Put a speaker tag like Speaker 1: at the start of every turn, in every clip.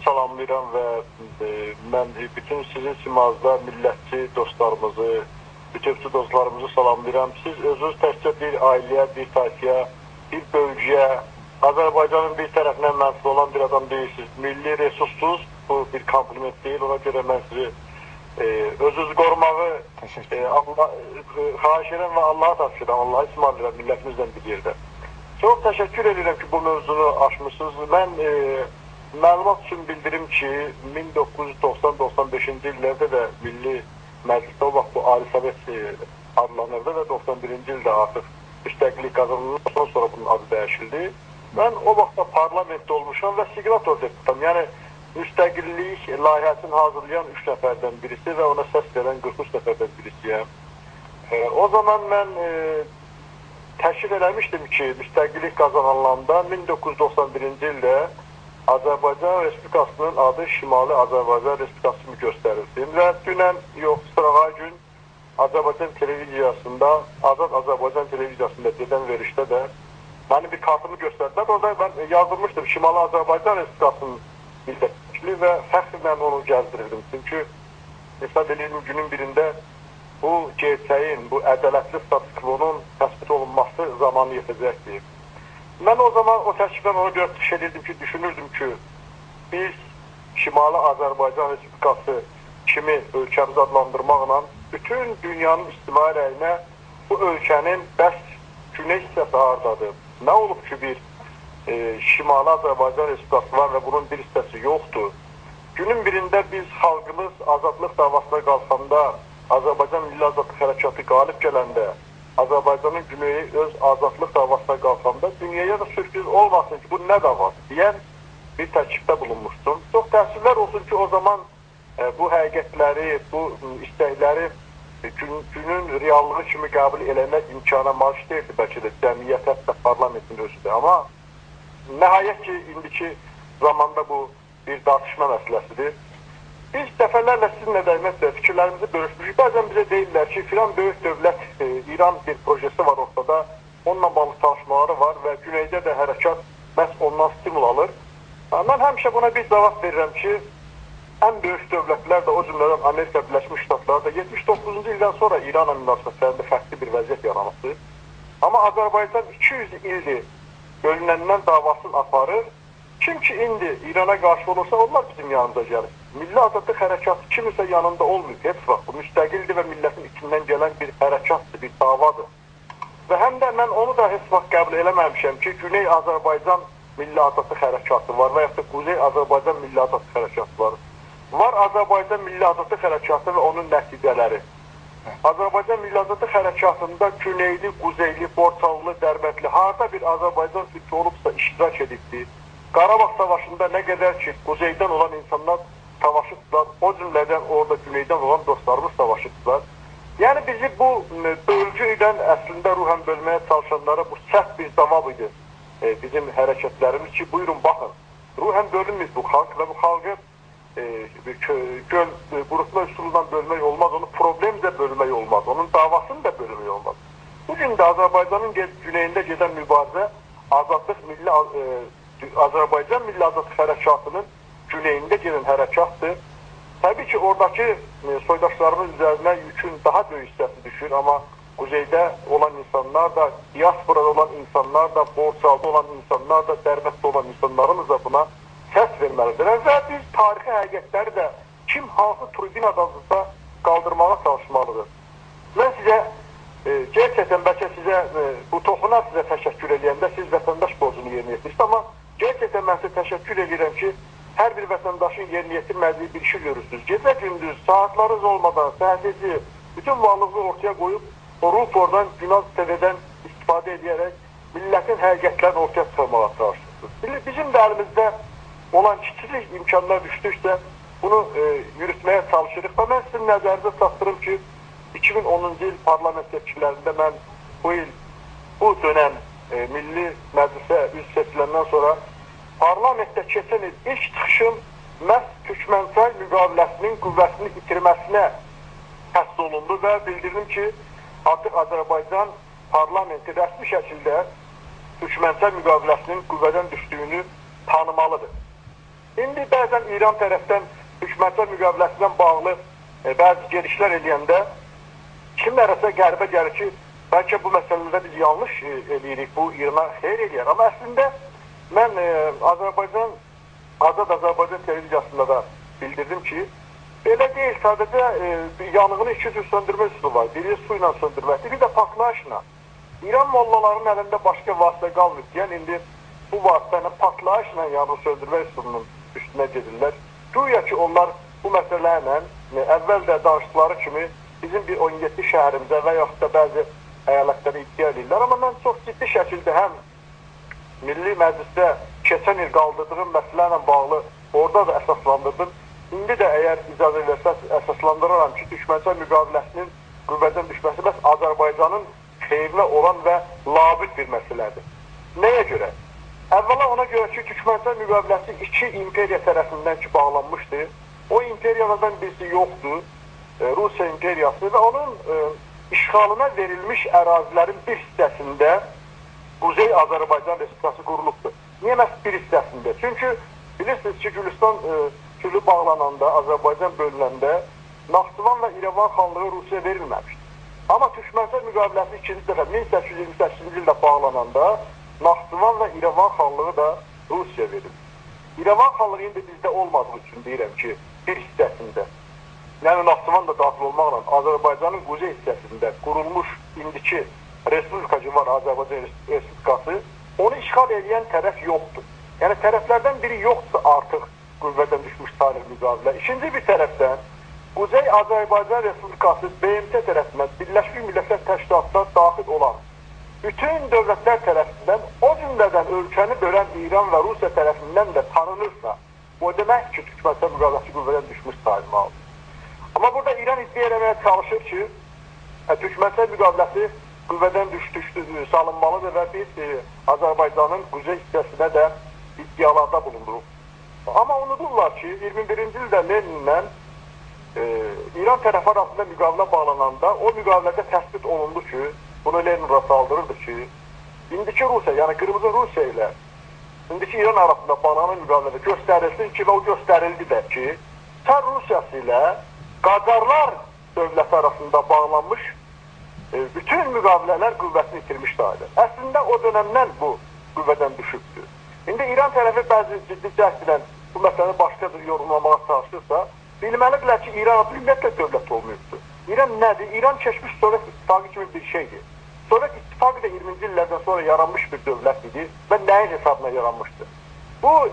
Speaker 1: salamlayıram və mən bütün sizin simazda millətçi dostlarımızı, bütövçü dostlarımızı salamlayıram. Siz özünüz təkcə bir ailəyə, bir tayfaya, bir bölgəyə, Azərbaycanın bir tərəfindən mənsup olan bir adam deyirsiniz. Milli resurssuz, bu bir kompliment deyil. Ona görə mən sizi özünüzü qorumağı xahiş edirəm və Allah'a tapşırıram. Allah'a ismarlayıram millətimizlə bir yerdə. Çox təşəkkür edirəm ki, bu mövzunu açmışsınız. Mən məlumat üçün bildirim ki, 1990-95-ci illərdə də Milli Məclisdə o vaxt bu Ali Sovet adlanırdı və 91-ci ildə artıq müstəqillik qazanıldıqdan sonra bunun adı dəyişildi. Mən o vaxtda parlamentdə olmuşam və signator deputam. Yəni, müstəqillik layihəsini hazırlayan 3 nəfərdən birisi və ona səs verən 43 nəfərdən birisiyəm. O zaman mən təşkil eləmişdim ki, müstəqillik qazanılanda 1991-ci ildə Azərbaycan Respublikasının adı Şimali Azərbaycan Respublikası kimi göstərildi. Və dünən yox, sırağa gün Azərbaycan televiziyasında, Azad Azərbaycan televiziyasında gedən verişdə də mənim bir kartımı göstərdilər. Orada mən yazılmışdım Şimali Azərbaycan Respublikasının milletvəkili və fəxrlə onu gəzdirirdim. Çünki hesab edirdim günün birində bu gerçəyin, bu ədalətli status quo-nun təsbit olunması zamanı yetəcəkdir. Mən o zaman o təşkildən ona görə çıxış edirdim ki, düşünürdüm ki, biz Şimali Azərbaycan Respublikası kimi ölkəmizi adlandırmaqla bütün dünyanın ictimai rəyinə bu ölkənin bəs güney hissəsi hardadır? Nə olub ki, bir Şimali Azərbaycan Respublikası var və bunun bir hissəsi yoxdur. Günün birində biz xalqımız azadlıq davasına qalxanda, Azərbaycan Milli Azadlıq Hərəkatı qalib gələndə, Azərbaycanın güneyi öz azadlıq davasına qalxanda dünyaya da sürpriz olmasın ki, bu nə davası deyən bir təklifdə bulunmuşdum. Çox təəssüflər olsun ki, o zaman bu həqiqətləri, bu istəkləri günün reallığı kimi qəbul eləmək imkana malik deyildi, bəlkə də cəmiyyət, hətta parlamentin özüdür. Amma nəhayət ki, indiki zamanda bu bir tartışma məsələsidir. Biz dəfələrlə sizinlə də fikirlərimizi bölüşmüşük. Bəzən bizə deyirlər ki, filan böyük dövlət, İran bir projesi var ortada, onunla bağlı çalışmaları var və güneydə də hərəkat məhz ondan stimul alır. Mən həmişə buna bir cavab verirəm ki, ən böyük dövlətlər də, o cümlədən Amerika Birləşmiş Ştatları da 79-cu ildən sonra İranla münasibətlərində fərqli bir vəziyyət yaranmışdır. Amma Azərbaycan 200 ildir bölünəndən davasını aparır. Kim ki indi İrana qarşı olursa, onlar bizim yanımıza gəlir. Milli Azadlıq Hərəkatı kimisə yanında olmuyor. Heç vaxt bu müstəqildir və millətin içindən gələn bir hərəkatdır, bir davadır. Və həm də mən onu da heç vaxt qəbul eləməmişəm ki, Güney Azərbaycan Milli Azadlıq Hərəkatı var və yaxud da Quzey Azərbaycan Milli Azadlıq Hərəkatı var. Var Azərbaycan Milli Azadlıq Hərəkatı və onun nəticələri. Azərbaycan Milli Azadlıq Hərəkatında Güneyli, Quzeyli, Borçalılı, Dərbətli harada bir Azərbaycan Türkü olubsa iştirak edibdir. Qarabağ Savaşında nə qədər ki, Quzeydən olan insanlar savaşıblar, o cümlədən orada Güneydən olan dostlarımız savaşıblar. Yəni bizi bu bölgü ilə əslində ruhən bölməyə çalışanlara bu sərt bir cavab idi bizim hərəkətlərimiz ki, buyurun baxın, ruhən bölünmüş bu xalq və bu xalqı göl qurutma üsulundan bölmək olmaz, onu problemcə bölmək olmaz, onun davasını da bölmək olmaz. Bugün də Azərbaycanın güneyində gedən mübarizə Azərbaycan Milli Azadlıq Hərəkatının güneyində gedən hərəkatdır. Təbii ki, oradakı soydaşlarımız üzərinə yükün daha böyük hissəsi düşür, amma Quzeydə olan insanlar da, diasporada olan insanlar da, Borçalıda olan insanlar da, Dərbətdə olan insanlarımız da buna səs verməlidir. Və biz tarixi həqiqətləri də kim hansı tribunadadırsa qaldırmağa çalışmalıdır. Mən sizə, gerçəkdən bəlkə sizə, bu toxunar sizə təşəkkür edəndə siz vətəndaş borcunu yerinə yetirsiniz, amma gerçəkdən mən sizə təşəkkür edirəm ki, hər bir vətəndaşın yerinə yetirmədiyi bir işi görürsünüz. Gecə gündüz, saatlarınız olmadan, səhərlici, bütün varlığını ortaya qoyub, o Rupordan, Günaz TV-dən istifadə edərək millətin həqiqətlərini ortaya çıxarmağa çalışırsınız. Bizim də əlimizdə olan kiçik imkanlar düşdüksə, bunu yürütməyə çalışırıq. Və mən sizin nəzərinizə çatdırım ki, 2010-cu il parlament seçkilərində mən bu dönəm Milli Məclisə üz seçiləndən sonra parlamentdə keçən il ilk çıxışım məhz Türkmənçay müqaviləsinin qüvvəsini itirməsinə həsr olundu və bildirdim ki, artıq Azərbaycan parlamenti rəsmi şəkildə Türkmənçay müqaviləsinin qüvvədən düşdüyünü tanımalıdır. İndi bəzən İran tərəfdən hökumətlər müqaviləsindən bağlı bəzi gedişlər eləyəndə kimlərəsə qəribə gəlir ki, bəlkə bu məsələdə biz yanlış eləyirik, bu İrana xeyr eləyər. Amma əslində mən Azad Azərbaycan televiziyasında da bildirdim ki, belə deyil, sadəcə yanğını iki cür söndürmə üsulu var. Biri su ilə söndürməkdir, bir də partlayışla. İran mollalarının əlində başqa vasitə qalmır deyən, indi bu vasitə ilə partlayışla yanğını söndürmə üsulunun üstünə gedirlər. Güya ki, onlar bu məsələlərlə əvvəl də danışdıkları kimi bizim bir 17 şəhərimizə və yaxud da bəzi əyalətlərə iddia edirlər. Amma mən çox ciddi şəkildə həm Milli Məclisdə keçən il qaldırdığım məsələ ilə bağlı orada da əsaslandırdım. İndi də əgər icazə versəz əsaslandıraram ki, düşmənçilik müqaviləsinin qüvvədən düşməsi bəs Azərbaycanın xeyrinə olan və labüd bir məsələdir. Nəyə görə? Əvvəla ona görə ki, düşmənçilik müqaviləsi iki imperiya tərəfindən ki, bağlanmışdır. O imperiyalardan birisi yoxdur, Rusiya imperiyası və onun işğalına verilmiş ərazilərin bir hissəsində Quzey Azərbaycan Respublikası qurulubdur. Niyə məhz bir hissəsində? Çünki bilirsiniz ki, Gülüstan türlü bağlananda, Azərbaycan bölünəndə Naxçıvan və İrəvan xanlığı Rusiya verilməmişdir. Amma düşmənçilik müqaviləsi ikinci dəfə 1828-ci ildə bağlananda Naxçıvan və İrəvan xanlığı da Rusiya verildi. İrəvan xanlığı indi bizdə olmadığı üçün deyirəm ki, bir hissəsində, yəni Naxçıvan da daxil olmaqla Azərbaycanın quzey hissəsində qurulmuş indiki Respublika ki var, Azərbaycan Respublikası, onu işğal edən tərəf yoxdur. Yəni tərəflərdən biri yoxdur artıq qüvvədən düşmüş tarix müqavilə. İkinci bir tərəfdən Quzey Azərbaycan Respublikası BMT tərəfindən Birləşmiş Millətlər Təşkilatına daxil olan bütün dövlətlər tərəfindən, o cümlədən ölkəni bölən İran və Rusiya tərəfindən də tanınırsa, o demək ki, düşmənçilik müqaviləsi qüvvədən düşmüş sayılmalıdır. Amma burada İran iddia eləməyə çalışır ki, düşmənçilik müqaviləsi qüvvədən düşdü, salınmalıdır və biz Azərbaycanın quzey hissəsinə də iddialarda bulunduruq. Amma unudurlar ki, 21-ci ildə Leninlə İran tərəfi arasında müqavilə bağlananda o müqavilədə təsbit olundu ki, bunu Lenin rastaldırırdı ki, indiki Rusiya, yəni Qırmızı Rusiya ilə indiki İran arasında bağlanan müqavilədə göstərilsin ki, və o göstərildi də ki, Çar Rusiyası ilə Qacarlar dövləti arasında bağlanmış bütün müqavilələr qüvvəsini itirmiş sayılır. Əslində o dönəmdən bu qüvvədən düşübdür. İndi İran tərəfi bəzi ciddi cəhd bu məsələni başqa bir yorumlamağa çalışırsa, bilməlidirlər ki, İran ümumiyyətlə dövlət olmayıbdır. İran nədir? İran keçmiş Sovet İttifaqı kimi bir şeydir. Sovet İttifaqı da 20-ci illərdən sonra yaranmış bir dövlət idi və nəyin hesabına yaranmışdır? Bu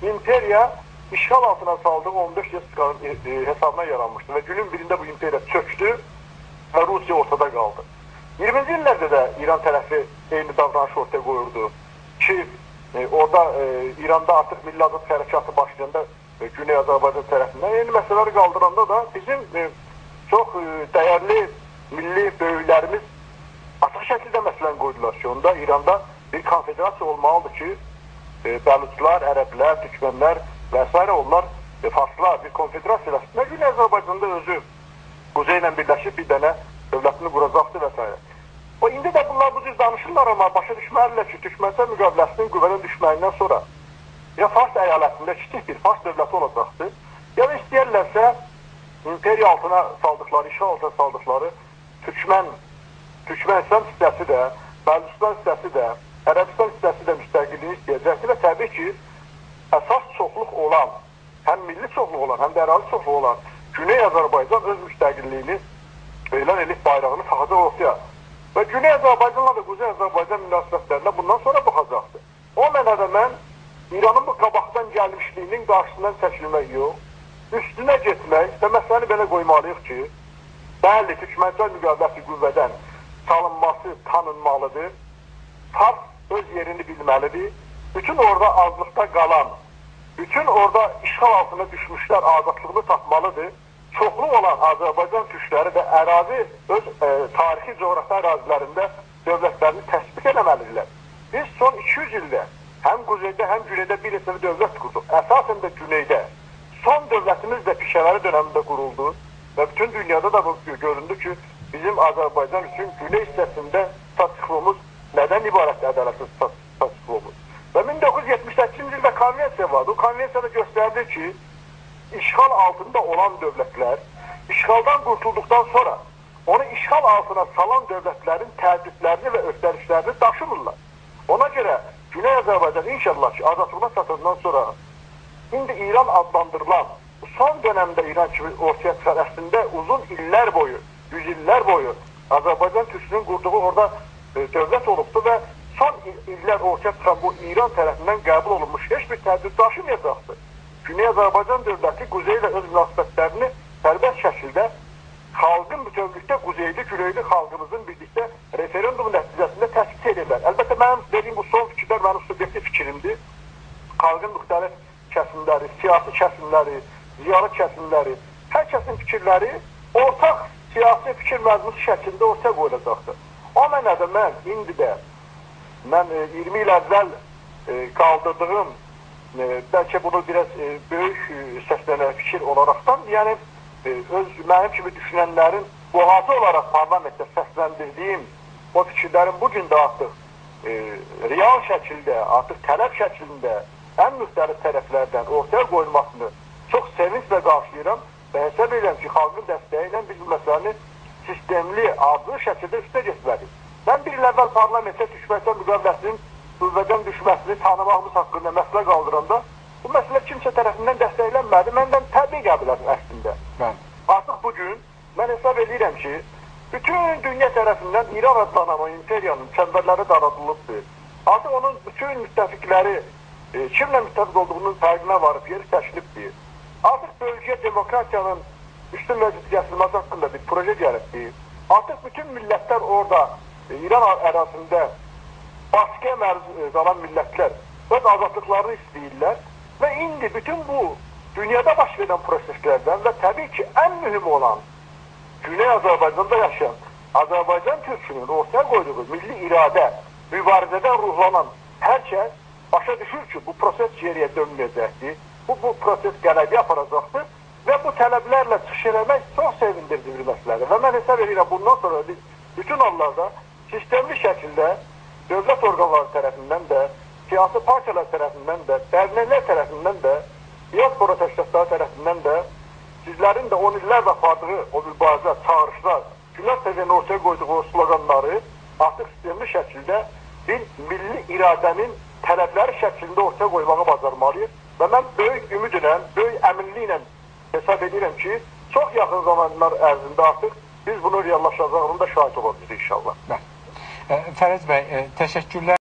Speaker 1: imperiya işğal altına saldığı 15 respublikanın hesabına yaranmışdır və günün birində bu imperiya çöktü və Rusiya ortada qaldı. 20-ci illərdə də İran tərəfi eyni davranışı ortaya qoyurdu ki, orada İranda artıq Milli Azad Hərəkatı başlayanda Güney Azərbaycan tərəfindən eyni məsələləri qaldıranda da bizim çox dəyərli milli böyüklərimiz açıq şəkildə məsələni qoydular ki, onda İranda bir konfederasiya olmalıdır ki, Bəluçlar, Ərəblər, Türkmənlər və s. onlar farslar bir konfederasiya və Güney Azərbaycanda özü Quzey ilə birləşib bir dənə dövlətini quracaqdır və s. O, indi də bunlar bu cür danışırlar, amma başa düşməlidirlər ki, düşmənçilik müqaviləsinin qüvvədən düşməyindən sonra ya Fars əyalətində kiçik bir Fars dövləti olacaqdır, ya da istəyərlərsə imperiya altına saldıqları, işğal altına saldıqları Türkmənistan hissəsi də, Bəluçistan hissəsi də, Ərəbistan hissəsi də müstəqilliyini istəyəcəkdir və təbii ki, əsas çoxluq olan, həm milli çoxluq olan, həm də ərazi çoxluq olan Güney Azərbaycan öz müstəqilliyini elan edib bayrağını taxacaq ortaya. Və Güney Azərbaycanla da Quzey Azərbaycan münasibətlərinə bundan sonra baxacaqdır. O mənada mən İranın bu qabaqdan gəlmişliyinin qarşısından çəkilmək yox, üstünə getmək və məsələni belə qoymalıyıq ki, bəli, düşmənçilik müqaviləsi qüvvədən salınması tanınmalıdır, Fars öz yerini bilməlidir, bütün orada azlıqda qalan, bütün orada işğal altına düşmüşlər azadlığını tapmalıdır, çoxlu olan Azərbaycan türkləri də ərazi öz tarixi coğrafi ərazilərində dövlətlərini təsbit eləməlidirlər. Biz son 200 ildə həm quzeydə, həm güneydə bir hissəli dövlət qurduq. Əsasən də güneydə. Son dövlətimiz də Pişəvəri dönəmində quruldu və bütün dünyada da bu göründü ki, bizim Azərbaycan üçün güney hissəsində statikluğumuz nədən ibarət ədalətsiz statikluğumuz. Və 1978-ci ildə konvensiya vardı. O konvensiyada gösterdi ki, işğal altında olan dövlətlər, işğaldan qurtulduqdan sonra onu işğal altına salan dövlətlərin təhdidlərini və öhdəliklərini daşımırlar. Ona görə Güney Azərbaycan inşallah ki, azadlığına çatıldıqdan sonra indi İran adlandırılan son dönemdə İran kimi ortaya çıxar, əslində uzun illər boyu, yüz illər boyu Azərbaycan Türkçünün qurduğu orada dövlət olubdur və son illər ortaya çıxan bu İran tərəfindən qəbul olunmuş heç bir təhdid daşımayacaqdır. Güney Azərbaycan dövləti Quzey ilə öz münasibətlərini sərbəst şəkildə xalqın bütövlükdə Quzeyli, Güneyli xalqımızın birlikdə referendum nəticəsində təsdiq edirlər. Əlbəttə, mənim dediyim bu son fikirlər mənim subyektiv fikrimdir. Xalqın müxtəlif kəsimləri, siyasi kəsimləri, ziyalı kəsimləri, hər kəsin fikirləri ortaq siyasi fikir məzmusu şəklində ortaya qoyulacaqdır. O mənada mən indi də 20 il əvvəl qaldırdığım, bəlkə bunu biraz böyük səslənən fikir olaraqdan, yəni mənim kimi düşünənlərin boğazı olaraq parlamentdə səsləndirdiyim o fikirlərin bugün də artıq real şəkildə, artıq tələb şəklində ən müxtəlif tərəflərdən ortaya qoyulmasını çox sevinclə qarşılayıram və hesab edirəm ki, xalqın dəstəyi ilə biz bu məsələni sistemli, ardıcıl şəkildə üstə getməliyik. Mən bir il əvvəl parlamentə düşməkdən müqaviləsinin qüvvədən düşməsini tanımağımız haqqında məsələ qaldıranda bu məsələ kimsə tərəfindən dəstəklənmədi. Məndən təbii qəbul edim əslində. Artıq bugün mən hesab edirəm ki, bütün dünya tərəfindən İran adlanan o imperiyanın çəmbərləri daradılıbdır. Artıq onun bütün müttəfiqləri kimlə müttəfiq olduğunun fərqinə varıb, yeri təşkilibdir. Artıq bölgəyə demokratiyanın üstün vəziyyət gətirilməsi haqqında bir proje gəlibdir. Artıq bütün millətlər orada İran ərazisində baskıya məruz qalan millətlər öz azadlıqlarını istəyirlər və indi bütün bu dünyada baş verən proseslərdən və təbii ki, ən mühüm olan Güney Azərbaycanda yaşayan Azərbaycan Türkçünün ortaya qoyduğu milli iradə, mübarizədən ruhlanan hər kəs başa düşür ki, bu proses geriyə dönməyəcəkdir, bu proses qələbə aparacaqdır və bu tələblərlə çıxış eləmək çox sevindirici bir məsələdir. Və mən hesab edirəm, bundan sonra biz bütün hallarda sistemli şəkildə dövlət orqanları tərəfindən də, siyasi partiyalar tərəfindən də, dərnəklər tərəfindən də, diaspora təşkilatları tərəfindən də, sizlərin də 10 illərdə apardığı o mübarizə, çağırışlar, günlər səviyyənin ortaya qoyduğu o sloganları artıq sistemli şəkildə bir milli iradənin tələbləri şəklində ortaya qoymağı bacarmalıyıq və mən böyük ümidlə, böyük əminliklə hesab edirəm ki, çox yaxın zamanlar ərzində artıq biz bunu reallaşacağının da şahid olacağıq inşallah.
Speaker 2: Fərəz bəy, təşəkkürlər.